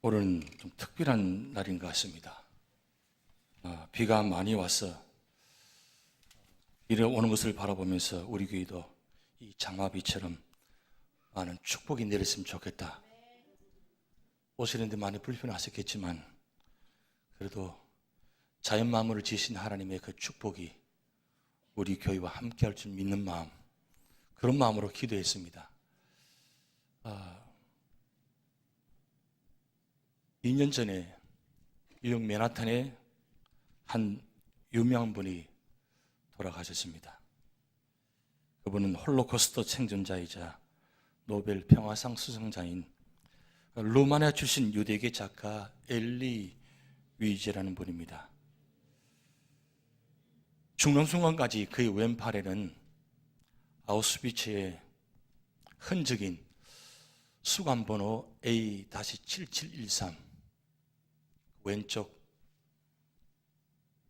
오늘은 좀 특별한 날인 것 같습니다. 비가 많이 와서 비를 오는 것을 바라보면서 우리 교회도 이 장마비처럼 많은 축복이 내렸으면 좋겠다. 오시는데 많이 불편하셨겠지만 그래도 자연 만물을 지으신 하나님의 그 축복이 우리 교회와 함께할 줄 믿는 마음, 그런 마음으로 기도했습니다. 2년 전에 뉴욕 맨하탄에 한 유명한 분이 돌아가셨습니다. 그분은 홀로코스트 생존자이자 노벨 평화상 수상자인 루마니아 출신 유대계 작가 엘리 위제라는 분입니다. 죽는 순간까지 그의 왼팔에는 아우슈비츠의 흔적인 수감번호 A-7713 왼쪽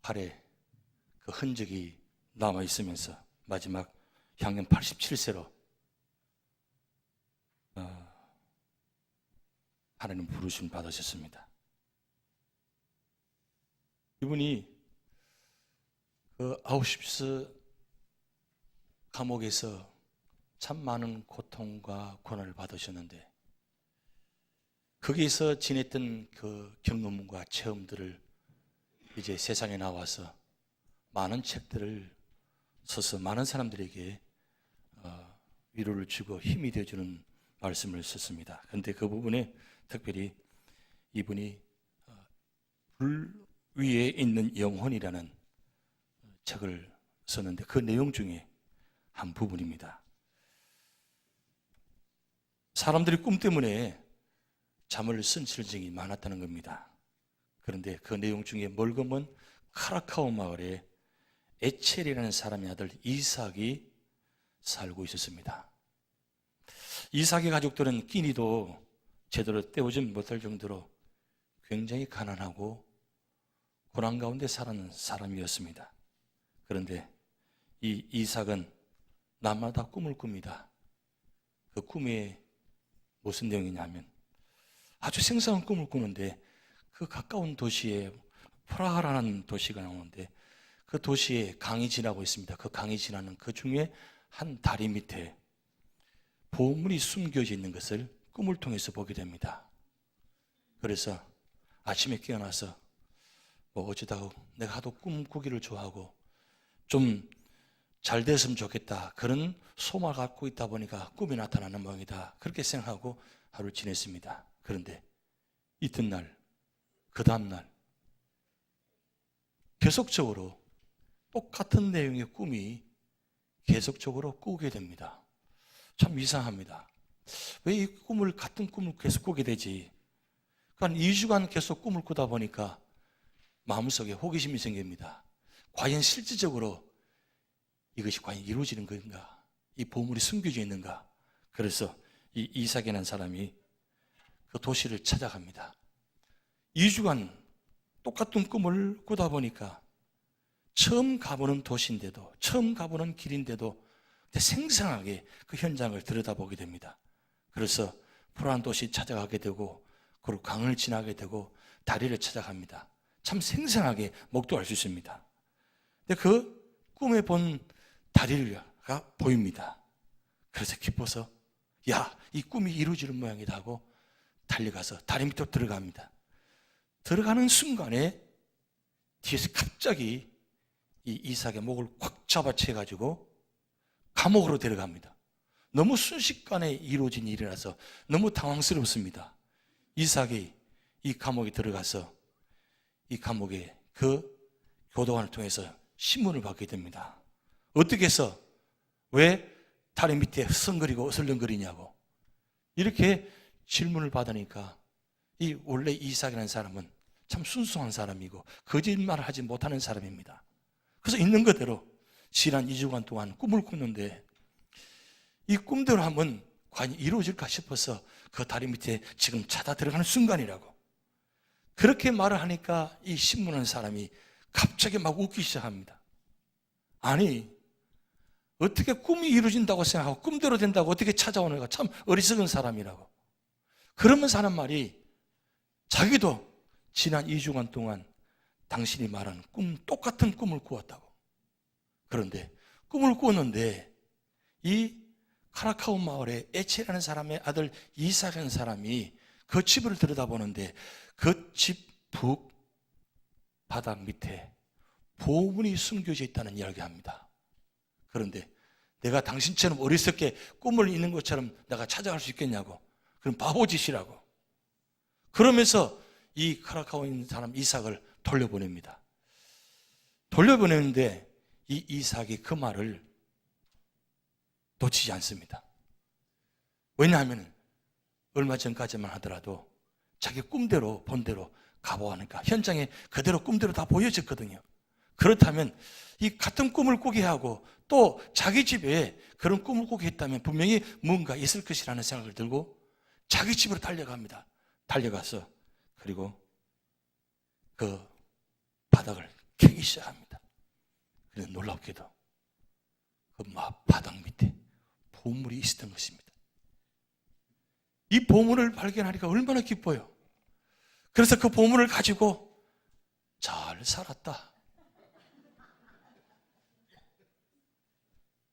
팔에 그 흔적이 남아 있으면서 마지막 향년 87세로 하나님 부르심 받으셨습니다. 이분이 그 아우슈비츠 감옥에서 참 많은 고통과 고난을 받으셨는데 거기에서 지냈던 그 경험과 체험들을 이제 세상에 나와서 많은 책들을 써서 많은 사람들에게 위로를 주고 힘이 되어주는 말씀을 썼습니다. 그런데 그 부분에 특별히 이분이 불 위에 있는 영혼이라는 책을 썼는데 그 내용 중에 한 부분입니다. 사람들이 꿈 때문에 잠을 쓴 실증이 많았다는 겁니다. 그런데 그 내용 중에 멀거먼 카라카오 마을에 에첼이라는 사람의 아들 이삭이 살고 있었습니다. 이삭의 가족들은 끼니도 제대로 때우지 못할 정도로 굉장히 가난하고 고난 가운데 살아가는 사람이었습니다. 그런데 이 이삭은 날마다 꿈을 꿉니다. 그 꿈에 무슨 내용이냐면 아주 생생한 꿈을 꾸는데 그 가까운 도시에 프라하라는 도시가 나오는데 그 도시에 강이 지나고 있습니다. 그 강이 지나는 그 중에 한 다리 밑에 보물이 숨겨져 있는 것을 꿈을 통해서 보게 됩니다. 그래서 아침에 깨어나서 어쩌다가 내가 하도 꿈 꾸기를 좋아하고 좀 잘 됐으면 좋겠다 그런 소망을 갖고 있다 보니까 꿈이 나타나는 모양이다 그렇게 생각하고 하루를 지냈습니다. 그런데 이튿날 그 다음날 계속적으로 똑같은 내용의 꿈이 계속적으로 꾸게 됩니다. 참 이상합니다. 왜 이 같은 꿈을 계속 꾸게 되지? 그러니까 2주간 계속 꿈을 꾸다 보니까 마음속에 호기심이 생깁니다. 과연 실질적으로 이것이 과연 이루어지는 건가? 이 보물이 숨겨져 있는가? 그래서 이 이삭이라는 사람이 그 도시를 찾아갑니다. 2주간 똑같은 꿈을 꾸다 보니까 처음 가보는 도시인데도, 처음 가보는 길인데도 생생하게 그 현장을 들여다보게 됩니다. 그래서 푸르한 도시 찾아가게 되고, 그리고 강을 지나게 되고, 다리를 찾아갑니다. 참 생생하게 목도할 수 있습니다. 근데 그 꿈에 본 다리가 보입니다. 그래서 기뻐서 야, 이 꿈이 이루어지는 모양이다 하고 달려가서 다리 밑으로 들어갑니다. 들어가는 순간에 뒤에서 갑자기 이 이삭의 목을 꽉 잡아채가지고 감옥으로 데려갑니다. 너무 순식간에 이루어진 일이라서 너무 당황스럽습니다. 이삭이 이 감옥에 들어가서 이 감옥에 그 교도관을 통해서 신문을 받게 됩니다. 어떻게 해서 왜 다리 밑에 흐성거리고 어슬렁거리냐고 이렇게 질문을 받으니까 이 원래 이삭이라는 사람은 참 순수한 사람이고 거짓말을 하지 못하는 사람입니다. 그래서 있는 그대로 지난 2주간 동안 꿈을 꿨는데 이 꿈대로 하면 과연 이루어질까 싶어서 그 다리 밑에 지금 찾아 들어가는 순간이라고 그렇게 말을 하니까 이 신문하는 사람이 갑자기 막 웃기 시작합니다. 아니 어떻게 꿈이 이루어진다고 생각하고 꿈대로 된다고 어떻게 찾아오는가 참 어리석은 사람이라고. 그러면서 하는 말이 자기도 지난 2주간 동안 당신이 말하는 똑같은 꿈을 꾸었다고. 그런데 꿈을 꾸었는데 이 카라카오 마을에 에체라는 사람의 아들 이삭이라는 사람이 그 집을 들여다보는데 그 집 북 바닥 밑에 보물이 숨겨져 있다는 이야기를 합니다. 그런데 내가 당신처럼 어리석게 꿈을 이는 것처럼 내가 찾아갈 수 있겠냐고. 그럼 바보짓이라고. 그러면서 이 카라카오에 있는 사람 이삭을 돌려보냅니다. 돌려보내는데 이 이삭이 그 말을 놓치지 않습니다. 왜냐하면 얼마 전까지만 하더라도 자기 꿈대로 본대로 가보하니까 현장에 그대로 꿈대로 다 보여졌거든요. 그렇다면 이 같은 꿈을 꾸게 하고 또 자기 집에 그런 꿈을 꾸게 했다면 분명히 뭔가 있을 것이라는 생각을 들고 자기 집으로 달려갑니다. 달려가서 그리고 그 바닥을 캐기 시작합니다. 그런데 놀랍게도 그 바닥 밑에 보물이 있었던 것입니다. 이 보물을 발견하니까 얼마나 기뻐요. 그래서 그 보물을 가지고 잘 살았다.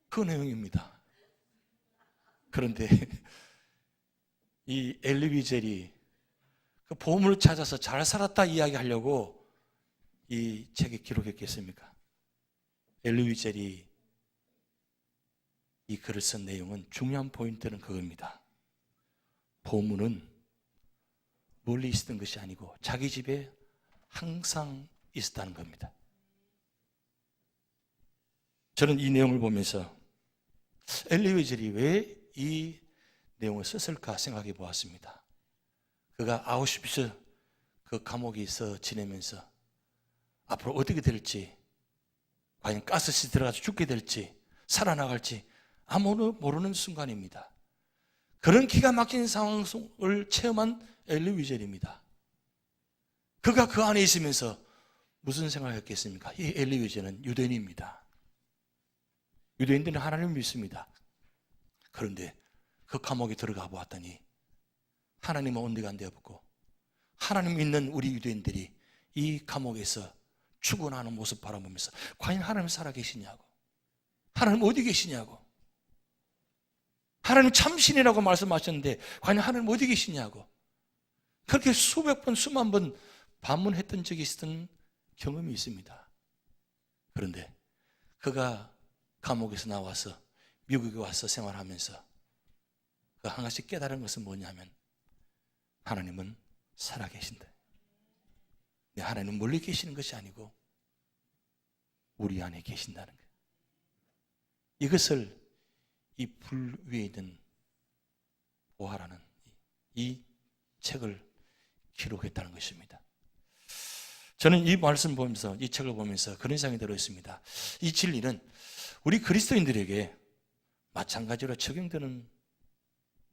그 내용입니다. 그런데 이 엘리 위젤이 그 보물을 찾아서 잘 살았다 이야기하려고 이 책에 기록했겠습니까? 엘리 위젤이 이 글을 쓴 내용은 중요한 포인트는 그겁니다. 보물은 멀리 있었던 것이 아니고 자기 집에 항상 있었다는 겁니다. 저는 이 내용을 보면서 엘리 위젤이 왜 이 내용을 썼을까 생각해 보았습니다. 그가 아우슈비츠 그 감옥에서 지내면서 앞으로 어떻게 될지, 과연 가스실에 들어가서 죽게 될지 살아나갈지 아무도 모르는 순간입니다. 그런 기가 막힌 상황을 체험한 엘리 위젤입니다. 그가 그 안에 있으면서 무슨 생각을 했겠습니까? 이 엘리 위젤은 유대인입니다. 유대인들은 하나님을 믿습니다. 그런데 그 감옥에 들어가 보았더니 하나님은 온데간데 없고 하나님 믿는 우리 유대인들이 이 감옥에서 죽어나는 모습 바라보면서 과연 하나님 살아계시냐고, 하나님 어디 계시냐고, 하나님 참신이라고 말씀하셨는데 과연 하나님 어디 계시냐고 그렇게 수백 번 수만 번 반문했던 적이 있었던 경험이 있습니다. 그런데 그가 감옥에서 나와서 미국에 와서 생활하면서 그 한 가지 깨달은 것은 뭐냐면 하나님은 살아계신다. 하나님은 멀리 계시는 것이 아니고 우리 안에 계신다는 거예요. 이것을 이 불 위에 있는 보화라는 이 책을 기록했다는 것입니다. 저는 이 말씀 보면서, 이 책을 보면서 그런 생각이 들었습니다. 이 진리는 우리 그리스도인들에게 마찬가지로 적용되는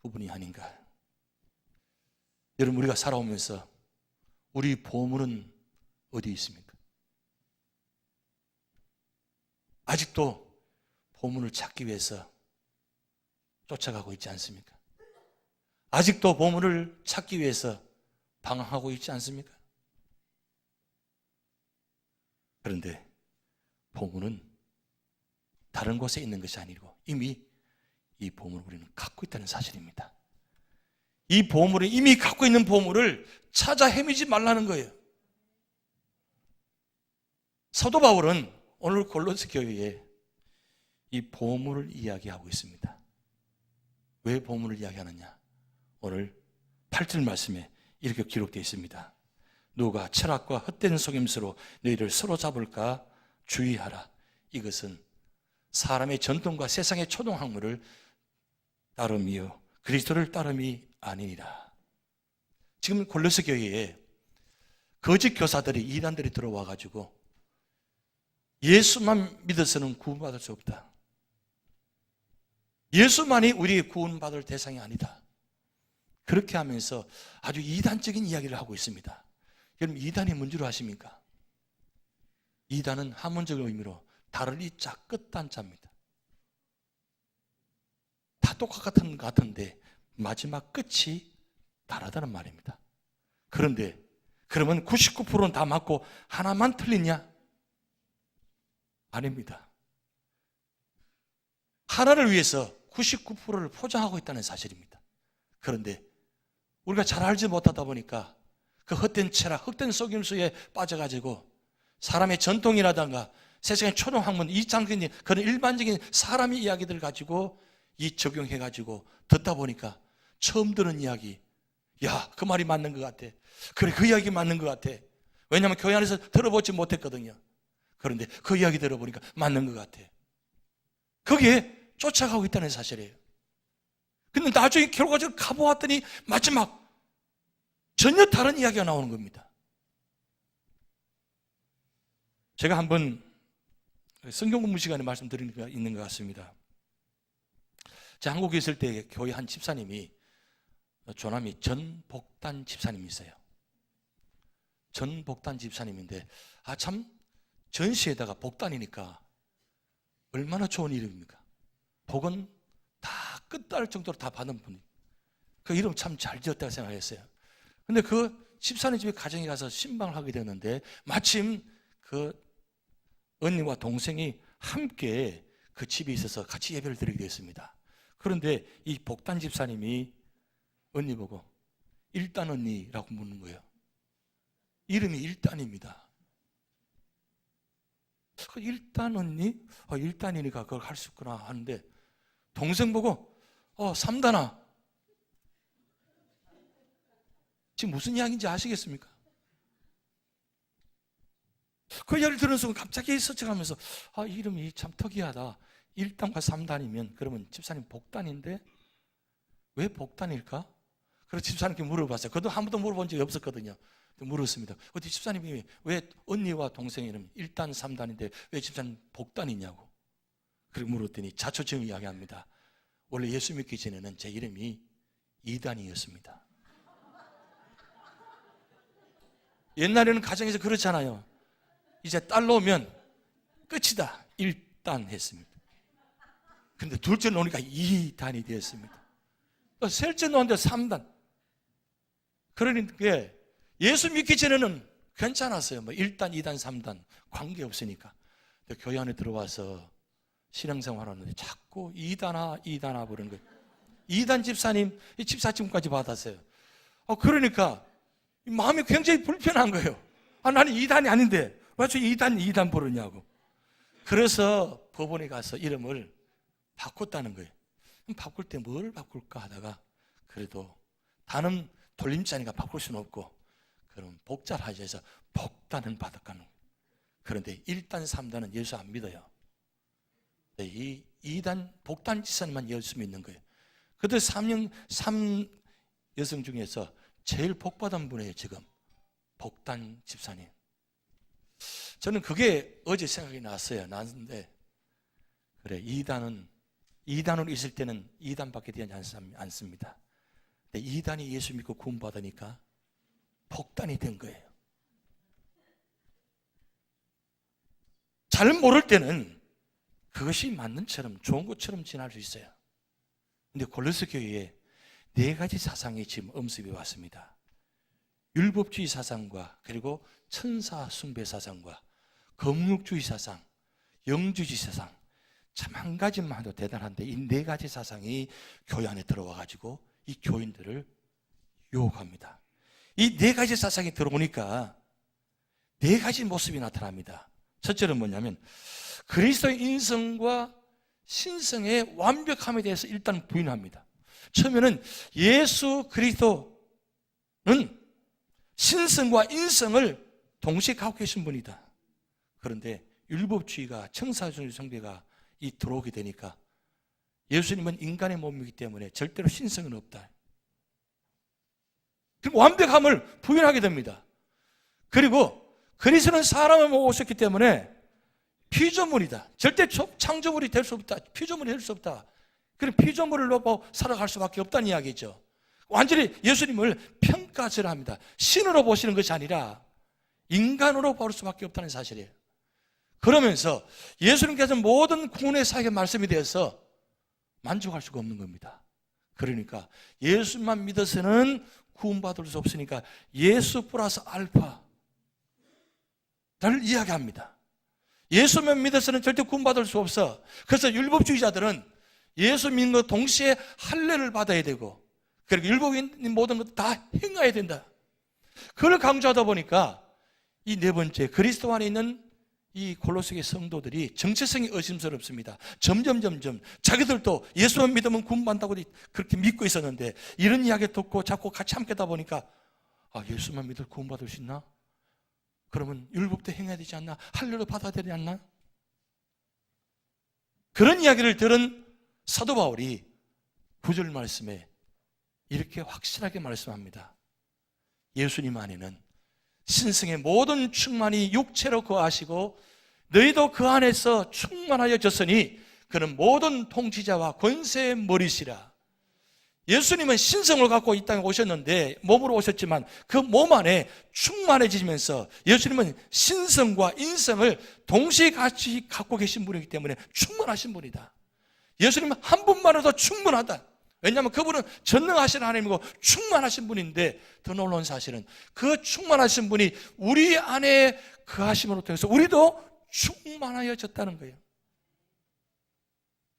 부분이 아닌가. 여러분, 우리가 살아오면서 우리 보물은 어디 있습니까? 아직도 보물을 찾기 위해서 쫓아가고 있지 않습니까? 아직도 보물을 찾기 위해서 방황하고 있지 않습니까? 그런데 보물은 다른 곳에 있는 것이 아니고 이미 이 보물을 우리는 갖고 있다는 사실입니다. 이 보물은 이미 갖고 있는 보물을 찾아 헤매지 말라는 거예요. 사도 바울은 오늘 골로새 교회에 이 보물을 이야기하고 있습니다. 왜 보물을 이야기하느냐? 오늘 8절 말씀에 이렇게 기록되어 있습니다. 누가 철학과 헛된 속임수로 너희를 서로 잡을까 주의하라. 이것은 사람의 전통과 세상의 초동학문을 따름이요 그리스도를 따름이 아니니라. 지금 골로새 교회에 거짓 교사들이, 이단들이 들어와 가지고 예수만 믿어서는 구원받을 수 없다. 예수만이 우리의 구원받을 대상이 아니다. 그렇게 하면서 아주 이단적인 이야기를 하고 있습니다. 여러분, 이단이 뭔지로 아십니까? 이단은 한문적 의미로 달을 이자 끝단자입니다. 다 똑같은 것 같은데 마지막 끝이 다르다는 말입니다. 그런데 그러면 99%는 다 맞고 하나만 틀리냐? 아닙니다. 하나를 위해서 99%를 포장하고 있다는 사실입니다. 그런데 우리가 잘 알지 못하다 보니까 그 헛된 철학, 헛된 속임수에 빠져가지고 사람의 전통이라든가 세상의 초등학문, 이상적인 그런 일반적인 사람의 이야기들 가지고 이 적용해가지고 듣다 보니까 처음 들은 이야기, 야, 그 말이 맞는 것 같아. 그래, 그 이야기 맞는 것 같아. 왜냐하면 교회 안에서 들어보지 못했거든요. 그런데 그 이야기 들어보니까 맞는 것 같아. 거기에 쫓아가고 있다는 사실이에요. 근데 나중에 결과적으로 가보았더니 마지막 전혀 다른 이야기가 나오는 겁니다. 제가 한번 성경 공부 시간에 말씀드린 게 있는 것 같습니다. 제가 한국에 있을 때 교회 한 집사님이, 조남이 전복단 집사님이세요. 전복단 집사님인데, 참 전시에다가 복단이니까 얼마나 좋은 이름입니까? 복은 다 끝달 정도로 다 받은 분이. 그 이름 참 잘 지었다고 생각했어요. 근데 그 집사님 집에 가정에 가서 신방을 하게 되었는데, 마침 그 언니와 동생이 함께 그 집에 있어서 같이 예배를 드리게 되었습니다. 그런데 이 복단 집사님이 언니 보고 일단 언니라고 묻는 거예요. 이름이 일단입니다. 일단 언니? 일단이니까 그걸 할 수 있구나 하는데, 동생 보고 삼단아. 지금 무슨 이야기인지 아시겠습니까? 그 이야기를 들은 순간 갑자기 서쳐가면서 이름이 참 특이하다. 1단과 3단이면 그러면 집사님 복단인데 왜 복단일까? 그래서 집사님께 물어봤어요. 그것도 한 번도 물어본 적이 없었거든요. 물었습니다. 어디 집사님이 왜 언니와 동생 이름 1단, 3단인데 왜 집사님 복단이냐고. 그리고 물었더니 자초지종 이야기합니다. 원래 예수 믿기 전에는 제 이름이 2단이었습니다. 옛날에는 가정에서 그렇잖아요. 이제 딸 오면 끝이다. 1단 했습니다. 근데 둘째 놓으니까 2단이 되었습니다. 셋째 놓는데 3단. 그러니까 예수 믿기 전에는 괜찮았어요. 1단, 2단, 3단 관계없으니까. 교회 안에 들어와서 신앙생활 하는데 자꾸 2단아 부르는 거예요. 2단 집사님, 이 집사직까지 받았어요. 그러니까 마음이 굉장히 불편한 거예요. 나는 2단이 아닌데 왜 저 2단 부르냐고. 그래서 법원에 가서 이름을 바꿨다는 거예요. 바꿀 때 뭘 바꿀까 하다가 그래도 단은 돌림자니까 바꿀 수는 없고 그럼 복자를 하자 해서 복단은 받아가는 거예요. 그런데 1단, 3단은 예수 안 믿어요. 이 2단 복단 집사님만 예수 믿는 거예요. 그들 3 여성 중에서 제일 복받은 분이에요. 지금 복단 집사님. 저는 그게 어제 생각이 났는데 그래, 2단으로 있을 때는 2단밖에 되지 않습니다. 근데 2단이 예수 믿고 구원받으니까 복단이 된 거예요. 잘 모를 때는 그것이 맞는 처럼 좋은 것처럼 지날 수 있어요. 근데 골로새 교회에 4가지 사상이 지금 엄습해 왔습니다. 율법주의 사상과 그리고 천사 숭배 사상과 검육주의 사상, 영주주의 사상, 참 한 가지만 해도 대단한데 이 4가지 사상이 교회 안에 들어와 가지고 이 교인들을 유혹합니다. 이 4가지 사상이 들어오니까 4가지 모습이 나타납니다. 첫째는 뭐냐면 그리스도의 인성과 신성의 완벽함에 대해서 일단 부인합니다. 처음에는 예수 그리스도는 신성과 인성을 동시에 갖고 계신 분이다. 그런데 율법주의가 청사주의 성배가 들어오게 되니까 예수님은 인간의 몸이기 때문에 절대로 신성은 없다. 그리고 완벽함을 부인하게 됩니다. 그리고 그리스도는 사람을 보고 오셨기 때문에 피조물이다. 절대 창조물이 될 수 없다. 피조물이 될 수 없다. 그럼 피조물을 보고 살아갈 수밖에 없다는 이야기죠. 완전히 예수님을 평가절하합니다. 신으로 보시는 것이 아니라 인간으로 볼 수밖에 없다는 사실이에요. 그러면서 예수님께서 모든 구원의 사역의 말씀에 대해서 만족할 수가 없는 겁니다. 그러니까 예수만 믿어서는 구원받을 수 없으니까 예수 플러스 알파를 이야기합니다. 예수만 믿어서는 절대 구원받을 수 없어. 그래서 율법주의자들은 예수 믿는 것 동시에 할례를 받아야 되고, 그리고 율법인 모든 것 다 행해야 된다. 그걸 강조하다 보니까 이 네 번째, 그리스도 안에 있는 이 골로새의 성도들이 정체성이 의심스럽습니다. 점점 자기들도 예수만 믿으면 구원받는다고 그렇게 믿고 있었는데, 이런 이야기 듣고 자꾸 같이 함께 하다 보니까 예수만 믿을 구원받을 수 있나? 그러면 율법도 행해야 되지 않나? 할례로 받아야 되지 않나? 그런 이야기를 들은 사도 바울이 9절 말씀에 이렇게 확실하게 말씀합니다. 예수님 안에는 신성의 모든 충만이 육체로 거하시고 너희도 그 안에서 충만하여졌으니 그는 모든 통치자와 권세의 머리시라. 예수님은 신성을 갖고 이 땅에 오셨는데, 몸으로 오셨지만 그 몸 안에 충만해지면서 예수님은 신성과 인성을 동시에 같이 갖고 계신 분이기 때문에 충만하신 분이다. 예수님은 한 분만으로도 충분하다. 왜냐하면 그분은 전능하신 하나님이고 충만하신 분인데, 더 놀라운 사실은 그 충만하신 분이 우리 안에 거하심으로 통해서 우리도 충만하여졌다는 거예요.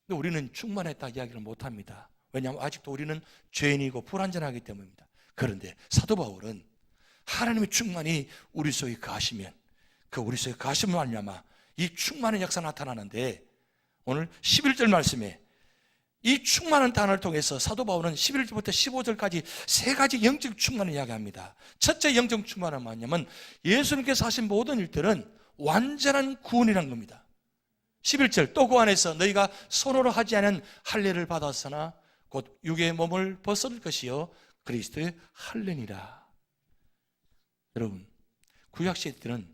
근데 우리는 충만했다 이야기를 못합니다. 왜냐하면 아직도 우리는 죄인이고 불완전하기 때문입니다. 그런데 사도 바울은 하나님의 충만이 우리 속에 거하시면, 그 우리 속에 거하심을 말미암아 이 충만의 역사가 나타나는데, 오늘 11절 말씀에 이 충만한 단어를 통해서 사도 바울은 11절부터 15절까지 세 가지 영적 충만을 이야기합니다. 첫째 영적 충만은 뭐냐면 예수님께서 하신 모든 일들은 완전한 구원이라는 겁니다. 11절, 또 그 안에서 너희가 손으로 하지 않은 할례를 받았으나 곧 육의 몸을 벗을 것이요 그리스도의 할례니라. 여러분, 구약 시대는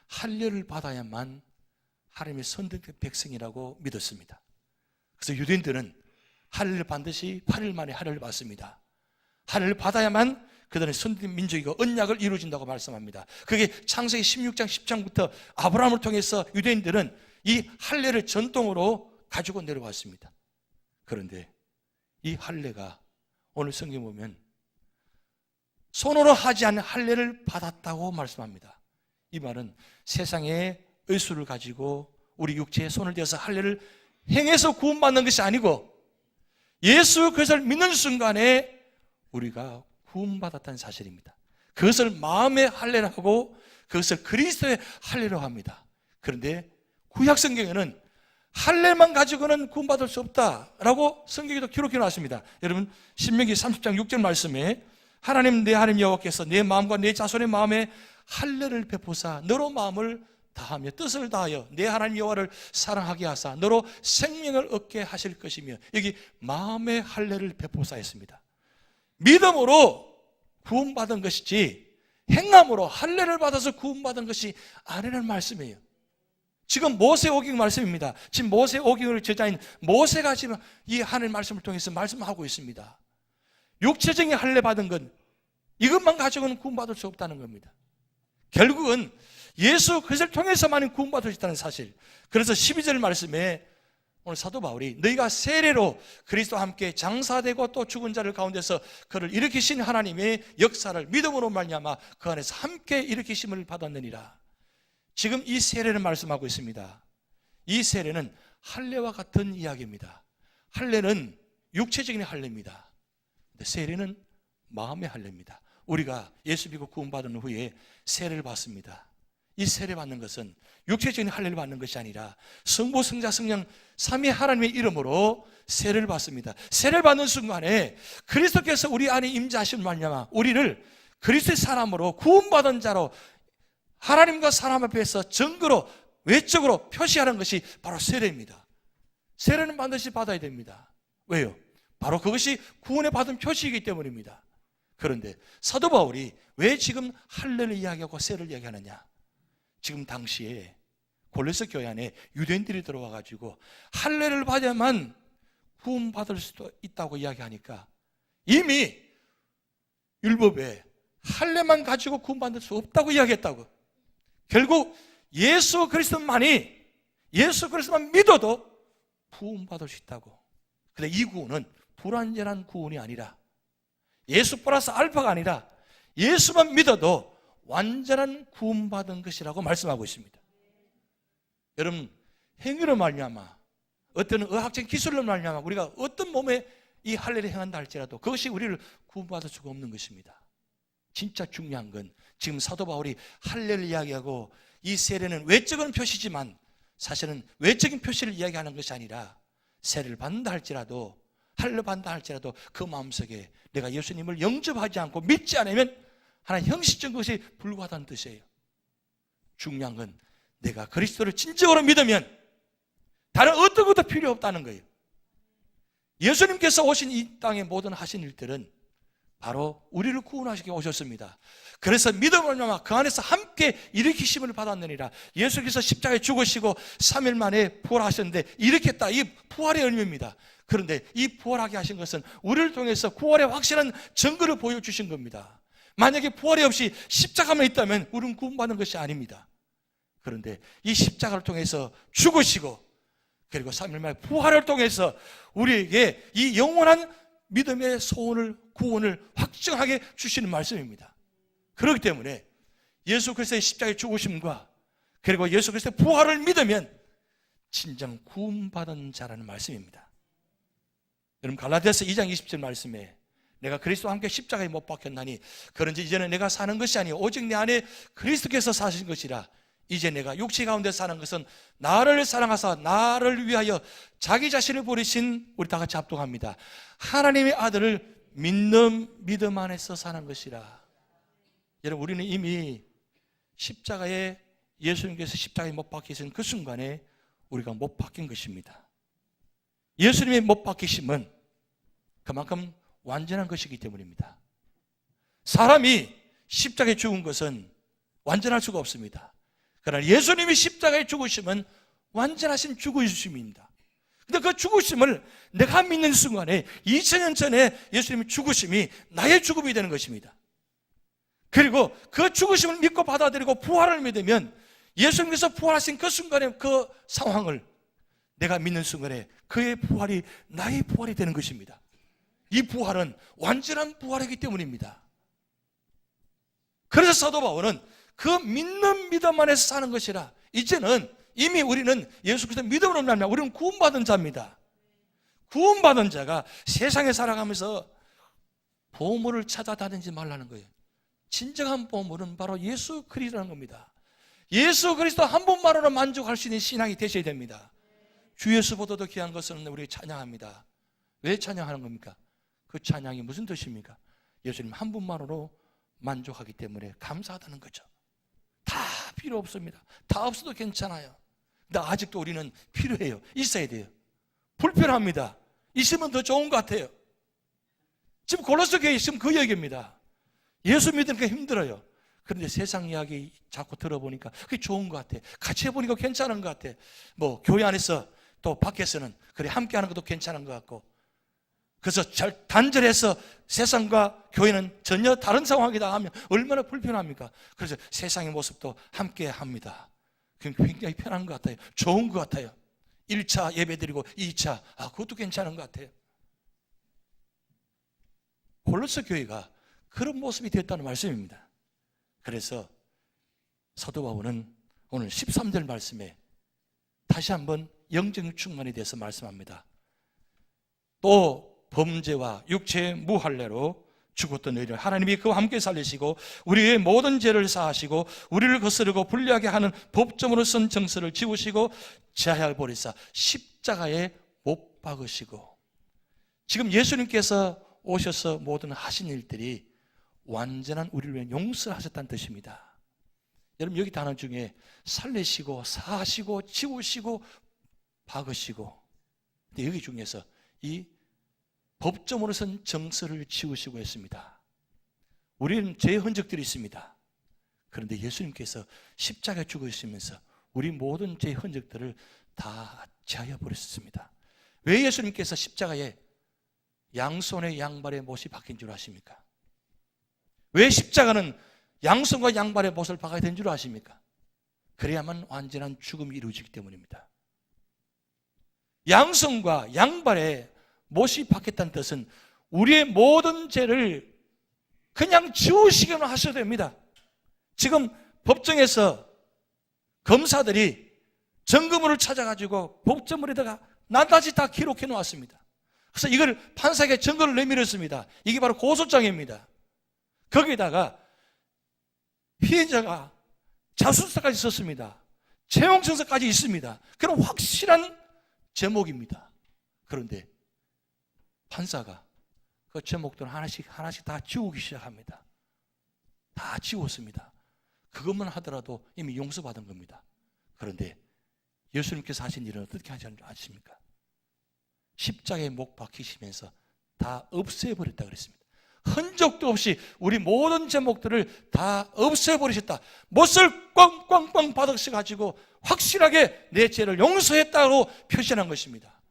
할례를 받아야만 하나님의 선택된 백성이라고 믿었습니다. 그래서 유대인들은 할례를 반드시 8일 만에 할례를 받습니다. 할례를 받아야만 그들은 선택된 민족이고 언약을 이루어진다고 말씀합니다. 그게 창세기 16장 10장부터 아브라함을 통해서 유대인들은 이 할례를 전통으로 가지고 내려왔습니다. 그런데 이 할례가 오늘 성경 보면 손으로 하지 않은 할례를 받았다고 말씀합니다. 이 말은 세상의 의술을 가지고 우리 육체에 손을 대어서 할례를 행해서 구원받는 것이 아니고 예수 그리스도를 믿는 순간에 우리가 구원받았다는 사실입니다. 그것을 마음의 할례라 하고 그것을 그리스도의 할례로 합니다. 그런데 구약 성경에는 할례만 가지고는 구원받을 수 없다라고 성경에도 기록해 놨습니다. 여러분 신명기 30장 6절 말씀에 하나님 내 하나님 여호와께서 내 마음과 내 자손의 마음에 할례를 베푸사 너로 마음을 다하며 뜻을 다하여 내 하나님 여호와를 사랑하게 하사 너로 생명을 얻게 하실 것이며, 여기 마음의 할례를 베푸사 했습니다. 믿음으로 구원받은 것이지 행함으로 할례를 받아서 구원받은 것이 아니라는 말씀이에요. 지금 모세오경 말씀입니다. 지금 모세오경을 저자인 모세가 지금 이 하나님 말씀을 통해서 말씀하고 있습니다. 육체적인 할례 받은 건 이것만 가지고는 구원받을 수 없다는 겁니다. 결국은 예수 그리스도를 통해서만 구원받을 수 있다는 사실. 그래서 12절 말씀에 오늘 사도 바울이 너희가 세례로 그리스도와 함께 장사되고 또 죽은 자를 가운데서 그를 일으키신 하나님의 역사를 믿음으로 말미암아 그 안에서 함께 일으키심을 받았느니라. 지금 이 세례를 말씀하고 있습니다. 이 세례는 할례와 같은 이야기입니다. 할례는 육체적인 할례입니다. 근데 세례는 마음의 할례입니다. 우리가 예수 믿고 구원받은 후에 세례를 받습니다. 이 세례 받는 것은 육체적인 할례를 받는 것이 아니라 성부, 성자, 성령 삼위 하나님의 이름으로 세례를 받습니다. 세례를 받는 순간에 그리스도께서 우리 안에 임재하신 말미암아 우리를 그리스도의 사람으로 구원받은 자로 하나님과 사람 앞에서 증거로 외적으로 표시하는 것이 바로 세례입니다. 세례는 반드시 받아야 됩니다. 왜요? 바로 그것이 구원에 받은 표시이기 때문입니다. 그런데 사도 바울이 왜 지금 할례를 이야기하고 세례를 이야기하느냐? 지금 당시에 골로새 교회 안에 유대인들이 들어와 가지고 할례를 받아야만 구원받을 수도 있다고 이야기하니까 이미 율법에 할례만 가지고 구원받을 수 없다고 이야기했다고. 결국 예수 그리스도만 믿어도 구원받을 수 있다고. 근데 이 구원은 불완전한 구원이 아니라 예수 플러스 알파가 아니라 예수만 믿어도 완전한 구원받은 것이라고 말씀하고 있습니다. 여러분, 행위로 말미암아, 어떤 의학적인 기술로 말미암아 우리가 어떤 몸에 이 할례를 행한다 할지라도 그것이 우리를 구원받을 수가 없는 것입니다. 진짜 중요한 건 지금 사도 바울이 할례를 이야기하고 이 세례는 외적인 표시지만 사실은 외적인 표시를 이야기하는 것이 아니라 세례를 받는다 할지라도 할례 받는다 할지라도 그 마음속에 내가 예수님을 영접하지 않고 믿지 않으면 하나의 형식적인 것이 불과하다는 뜻이에요. 중요한 건 내가 그리스도를 진정으로 믿으면 다른 어떤 것도 필요 없다는 거예요. 예수님께서 오신 이 땅의 모든 하신 일들은 바로 우리를 구원하시기 오셨습니다. 그래서 믿음을 말미암아 그 안에서 함께 일으키심을 받았느니라. 예수께서 십자가에 죽으시고 3일 만에 부활하셨는데 일으켰다. 이 부활의 의미입니다. 그런데 이 부활하게 하신 것은 우리를 통해서 구원의 확실한 증거를 보여주신 겁니다. 만약에 부활이 없이 십자가만 있다면 우리는 구원받는 것이 아닙니다. 그런데 이 십자가를 통해서 죽으시고 그리고 3일 만에 부활을 통해서 우리에게 이 영원한 믿음의 소원을, 구원을 확증하게 주시는 말씀입니다. 그렇기 때문에 예수 그리스도의 십자가의 죽으심과 그리고 예수 그리스도의 부활을 믿으면 진정 구원받은 자라는 말씀입니다. 여러분, 갈라디아서 2장 27 말씀에 내가 그리스도와 함께 십자가에 못 박혔나니 그런지 이제는 내가 사는 것이 아니요 오직 내 안에 그리스도께서 사신 것이라. 이제 내가 육체 가운데 사는 것은 나를 사랑하사 나를 위하여 자기 자신을 버리신, 우리 다 같이 합독합니다, 하나님의 아들을 믿는 믿음 안에서 사는 것이라. 여러분, 우리는 이미 십자가에, 예수님께서 십자가에 못 박히신 그 순간에 우리가 못 박힌 것입니다. 예수님의 못 박히심은 그만큼 완전한 것이기 때문입니다. 사람이 십자가에 죽은 것은 완전할 수가 없습니다. 그러나 예수님이 십자가에 죽으심은 완전하신 죽으심입니다. 근데 그 죽으심을 내가 믿는 순간에 2000년 전에 예수님의 죽으심이 나의 죽음이 되는 것입니다. 그리고 그 죽으심을 믿고 받아들이고 부활을 믿으면 예수님께서 부활하신 그 순간에 그 상황을 내가 믿는 순간에 그의 부활이 나의 부활이 되는 것입니다. 이 부활은 완전한 부활이기 때문입니다. 그래서 사도 바울은 그 믿는 믿음 안에서 사는 것이라. 이제는 이미 우리는 예수 그리스도 믿음으로 말미암아 우리는 구원받은 자입니다. 구원받은 자가 세상에 살아가면서 보물을 찾아다니지 말라는 거예요. 진정한 보물은 바로 예수 그리스도라는 겁니다. 예수 그리스도 한 분만으로 만족할 수 있는 신앙이 되셔야 됩니다. 주 예수보다도 귀한 것은 우리 찬양합니다. 왜 찬양하는 겁니까? 그 찬양이 무슨 뜻입니까? 예수님 한 분만으로 만족하기 때문에 감사하다는 거죠. 다 필요 없습니다. 다 없어도 괜찮아요. 근데 아직도 우리는 필요해요. 있어야 돼요. 불편합니다. 있으면 더 좋은 것 같아요. 지금 골로새 교회에 있으면 그 얘기입니다. 예수 믿으니까 힘들어요. 그런데 세상 이야기 자꾸 들어보니까 그게 좋은 것 같아. 같이 해보니까 괜찮은 것 같아. 뭐 교회 안에서 또 밖에서는 그래 함께 하는 것도 괜찮은 것 같고. 그래서 잘 단절해서 세상과 교회는 전혀 다른 상황이다 하면 얼마나 불편합니까? 그래서 세상의 모습도 함께 합니다. 굉장히 편한 것 같아요. 좋은 것 같아요. 1차 예배 드리고 2차 그것도 괜찮은 것 같아요. 골로새 교회가 그런 모습이 되었다는 말씀입니다. 그래서 사도 바울은 오늘 13절 말씀에 다시 한번 영적 충만에 대해서 말씀합니다. 또 범죄와 육체의 무할례로 죽었던 너희를 하나님이 그와 함께 살리시고 우리의 모든 죄를 사하시고 우리를 거스르고 불리하게 하는 법정으로 쓴 정서를 지우시고 제하여 버리사 십자가에 못 박으시고. 지금 예수님께서 오셔서 모든 하신 일들이 완전한 우리를 위해 용서를 하셨다는 뜻입니다. 여러분, 여기 단어 중에 살리시고 사하시고 지우시고 박으시고, 근데 여기 중에서 이 법정으로 쓴 정서를 지우시고 했습니다. 우리는 죄의 흔적들이 있습니다. 그런데 예수님께서 십자가에 죽으시면서 우리 모든 죄의 흔적들을 다 제하여 버렸습니다. 왜 예수님께서 십자가에 양손에 양발에 못이 박힌 줄 아십니까? 왜 십자가는 양손과 양발에 못을 박아야 된 줄 아십니까? 그래야만 완전한 죽음이 이루어지기 때문입니다. 양손과 양발에 못이 박혔다는 뜻은 우리의 모든 죄를 그냥 지우시기만 하셔도 됩니다. 지금 법정에서 검사들이 증거물을 찾아가지고 법정물에다가 낱낱이 다 기록해 놓았습니다. 그래서 이걸 판사에게 증거를 내밀었습니다. 이게 바로 고소장입니다. 거기다가 피해자가 자수서까지 썼습니다. 채용증서까지 있습니다. 그런 확실한 제목입니다. 그런데 판사가 그 제목들을 하나씩 다 지우기 시작합니다. 다 지웠습니다. 그것만 하더라도 이미 용서받은 겁니다. 그런데 예수님께서 하신 일은 어떻게 하셨는지 아십니까? 십자가에 못 박히시면서 다 없애버렸다 그랬습니다. 흔적도 없이 우리 모든 제목들을 다 없애버리셨다. 못을 꽝꽝꽝 받으셔가지고 확실하게 내 죄를 용서했다고 표시한 것입니다.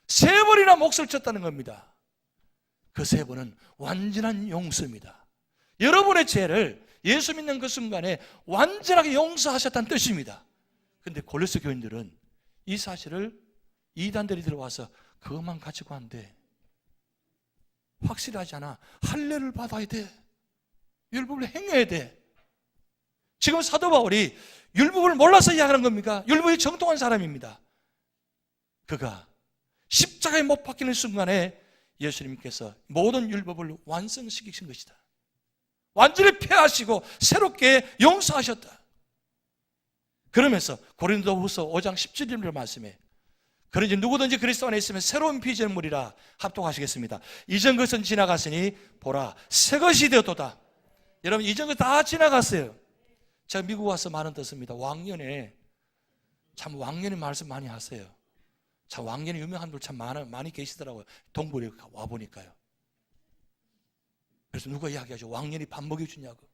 3번이나 몫을 쳤다는 겁니다. 그 3번은 완전한 용서입니다. 여러분의 죄를 예수 믿는 그 순간에 완전하게 용서하셨다는 뜻입니다. 그런데 골로새 교인들은 이 사실을 이단들이 들어와서 그것만 가지고 안 돼. 확실하지 않아. 할례를 받아야 돼. 율법을 행해야 돼. 지금 사도 바울이 율법을 몰라서 이야기하는 겁니까? 율법이 정통한 사람입니다. 그가 십자가에 못 박히는 순간에 예수님께서 모든 율법을 완성시키신 것이다. 완전히 폐하시고 새롭게 용서하셨다. 그러면서 고린도후서 5장 17절 말씀에 그런지 누구든지 그리스도 안에 있으면 새로운 피조물이라 합독하시겠습니다. 이전 것은 지나갔으니 보라 새 것이 되었도다. 여러분 이전 것 다 지나갔어요. 제가 미국 와서 많은 듣습니다. 왕년에 참 왕년에 말씀 많이 하세요. 참 왕년에 유명한 분들 참 많이 계시더라고요. 동부에 와보니까요. 그래서 누가 이야기하죠. 왕년이 밥 먹여주냐고.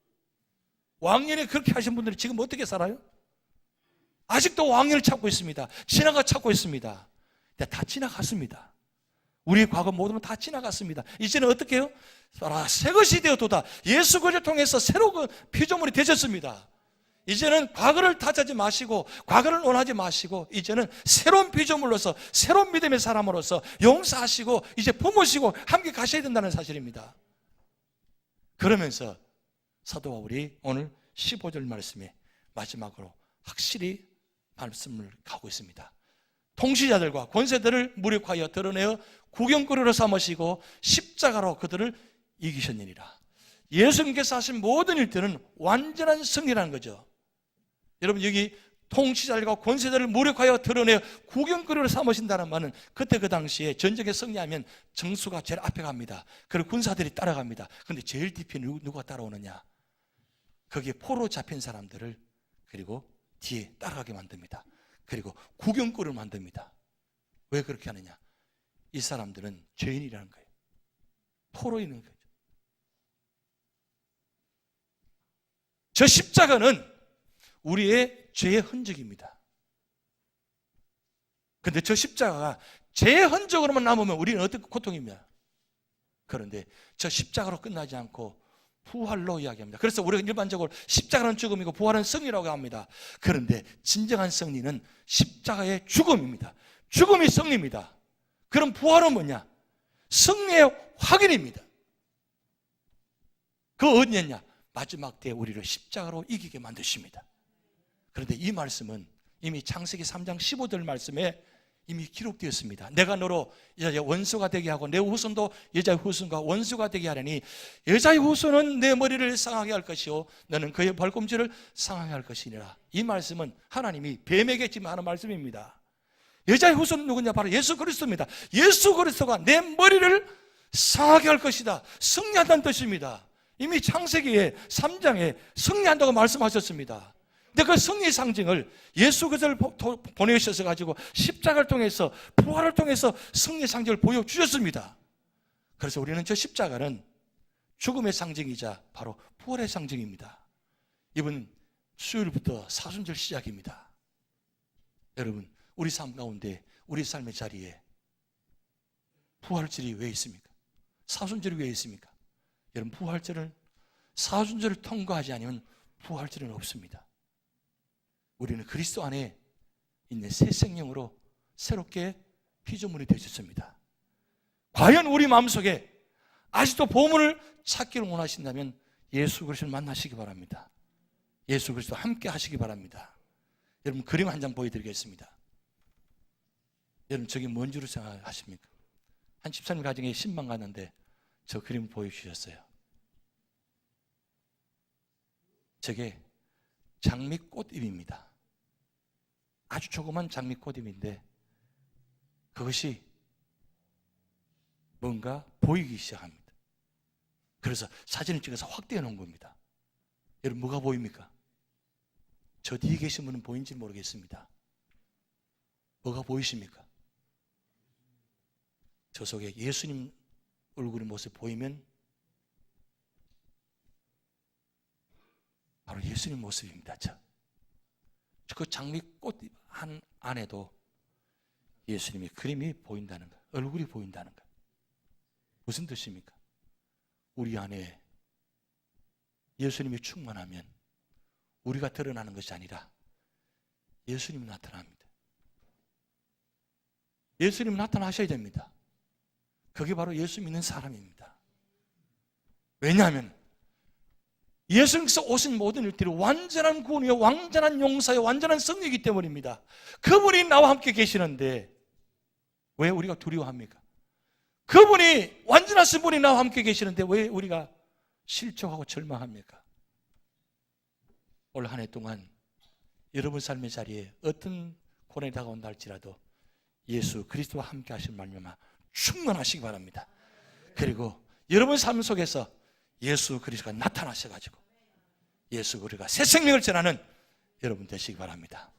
왕년에 그렇게 하신 분들이 지금 어떻게 살아요? 아직도 왕년을 찾고 있습니다. 지나가 찾고 있습니다. 다 지나갔습니다. 우리의 과거 모든 건 다 지나갔습니다. 이제는 어떻게 해요? 새 것이 되었도다. 예수 그리스도를 통해서 새로운 피조물이 되셨습니다. 이제는 과거를 탓하지 마시고 과거를 원하지 마시고 이제는 새로운 피조물로서 새로운 믿음의 사람으로서 용서하시고 이제 품으시고 함께 가셔야 된다는 사실입니다. 그러면서 사도 바울이 오늘 15절 말씀에 마지막으로 확실히 말씀을 가고 있습니다. 통치자들과 권세들을 무력하여 드러내어 구경거리로 삼으시고 십자가로 그들을 이기셨느니라. 예수님께서 하신 모든 일들은 완전한 승리라는 거죠. 여러분 여기 통치자들과 권세들을 무력하여 드러내어 구경거리로 삼으신다는 말은 그때 그 당시에 전쟁에 승리하면 정수가 제일 앞에 갑니다. 그리고 군사들이 따라갑니다. 그런데 제일 뒤에 누가 따라오느냐? 거기에 포로 잡힌 사람들을 그리고 뒤에 따라가게 만듭니다. 그리고 구경거리를 만듭니다. 왜 그렇게 하느냐? 이 사람들은 죄인이라는 거예요. 포로 있는 거죠. 저 십자가는 우리의 죄의 흔적입니다. 그런데 저 십자가가 죄의 흔적으로만 남으면 우리는 어떤 고통입니다. 그런데 저 십자가로 끝나지 않고 부활로 이야기합니다. 그래서 우리가 일반적으로 십자가는 죽음이고 부활은 승리라고 합니다. 그런데 진정한 승리는 십자가의 죽음입니다. 죽음이 승리입니다. 그럼 부활은 뭐냐? 승리의 확인입니다. 그 어디였냐? 마지막 때에 우리를 십자가로 이기게 만드십니다. 그런데 이 말씀은 이미 창세기 3장 15절 말씀에 이미 기록되었습니다. 내가 너로 여자의 원수가 되게 하고 내 후손도 여자의 후손과 원수가 되게 하려니 여자의 후손은 내 머리를 상하게 할 것이요 너는 그의 발꿈치를 상하게 할 것이니라. 이 말씀은 하나님이 뱀에게 지금 하는 말씀입니다. 여자의 후손은 누구냐? 바로 예수 그리스도입니다. 예수 그리스도가 내 머리를 상하게 할 것이다. 승리한다는 뜻입니다. 이미 창세기에 3장에 승리한다고 말씀하셨습니다. 근데 그 승리의 상징을 예수 그리스도를 보내주셔서 가지고 십자가를 통해서 부활을 통해서 승리의 상징을 보여주셨습니다. 그래서 우리는 저 십자가는 죽음의 상징이자 바로 부활의 상징입니다. 이번 수요일부터 사순절 시작입니다. 여러분 우리 삶 가운데 우리 삶의 자리에 부활절이 왜 있습니까? 사순절이 왜 있습니까? 여러분 부활절은 사순절을 통과하지 않으면 부활절은 없습니다. 우리는 그리스도 안에 있는 새 생명으로 새롭게 피조물이 되셨습니다. 과연 우리 마음속에 아직도 보물을 찾기를 원하신다면 예수 그리스도를 만나시기 바랍니다. 예수 그리스도와 함께 하시기 바랍니다. 여러분, 그림 한 장 보여드리겠습니다. 여러분, 저게 뭔 줄을 생각하십니까? 한 집사님 가정에 신방 갔는데 저 그림을 보여주셨어요. 저게 장미꽃잎입니다. 아주 조그만 장미꽃잎인데 그것이 뭔가 보이기 시작합니다. 그래서 사진을 찍어서 확대해 놓은 겁니다. 여러분, 뭐가 보입니까? 저 뒤에 계신 분은 보이는지 모르겠습니다. 뭐가 보이십니까? 저 속에 예수님 얼굴의 모습 보이면 바로 예수님 모습입니다. 그 장미꽃 안에도 예수님의 그림이 보인다는 것, 얼굴이 보인다는 것. 무슨 뜻입니까? 우리 안에 예수님이 충만하면 우리가 드러나는 것이 아니라 예수님이 나타납니다. 예수님이 나타나셔야 됩니다. 그게 바로 예수 믿는 사람입니다. 왜냐하면 예수님께서 오신 모든 일들이 완전한 구원이요, 완전한 용서요, 완전한 승리이기 때문입니다. 그분이 나와 함께 계시는데 왜 우리가 두려워합니까? 그분이, 완전하신 분이 나와 함께 계시는데 왜 우리가 실족하고 절망합니까? 올 한 해 동안 여러분 삶의 자리에 어떤 고난이 다가온다 할지라도 예수 그리스도와 함께 하실 말미암아 충만하시기 바랍니다. 그리고 여러분 삶 속에서 예수 그리스도가 나타나셔가지고 예수 그리스도가 새 생명을 전하는 여러분 되시기 바랍니다.